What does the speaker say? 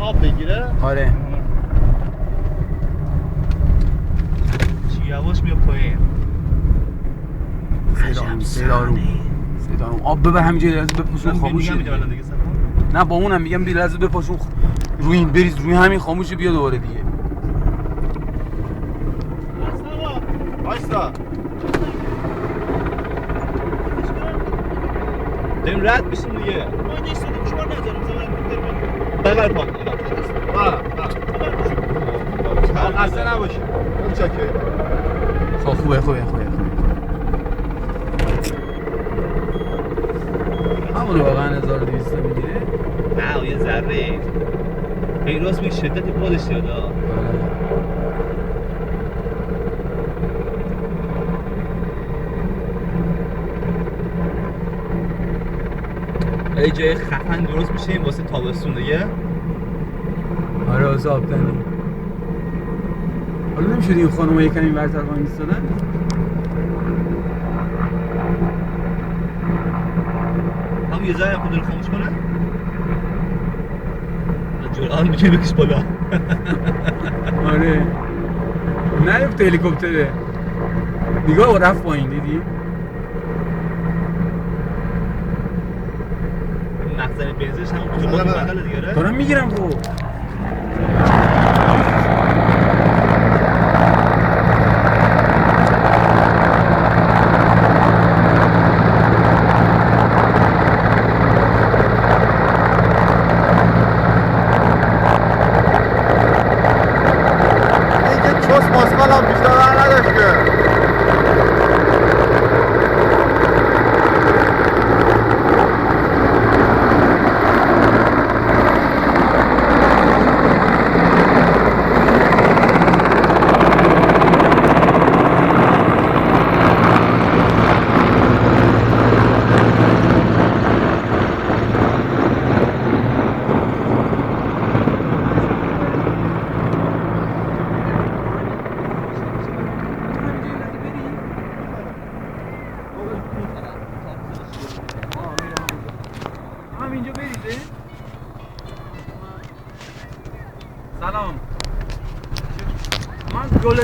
تاب بگیره. آره یواش بیا پایین. صدا رو آب ببر همینجا لحظه بپوشون خاموشه نه با اونم میگم بی لحظه بپوشون روی این بریز روی همین خاموشه بیا دوباره دیگه وایسا داریم رد میشیم دیگه ما اینجا ایستادیم چهار نذاریم بغل پاک قصه نباشیم اون چکه خوبه همون واقعا 1200 میگیره نه یه ذره پیروز می شدت بادش دادا یه جای خفن درست میشه واسه تابستون دیگه آره واسه آبتنی حالا نمیشد این خانوما یکم این ورتر وای میستادن هم یه ذره خود رو خاموش کنه جرعان میگه بکش بالا آره نیفت هلیکوپتره نگاه رفت پایین دیدی مخزن بنزینش هم تو خود بغل دیگه آره دارم میگیرم خب همینجا بریزه سلام من جلوی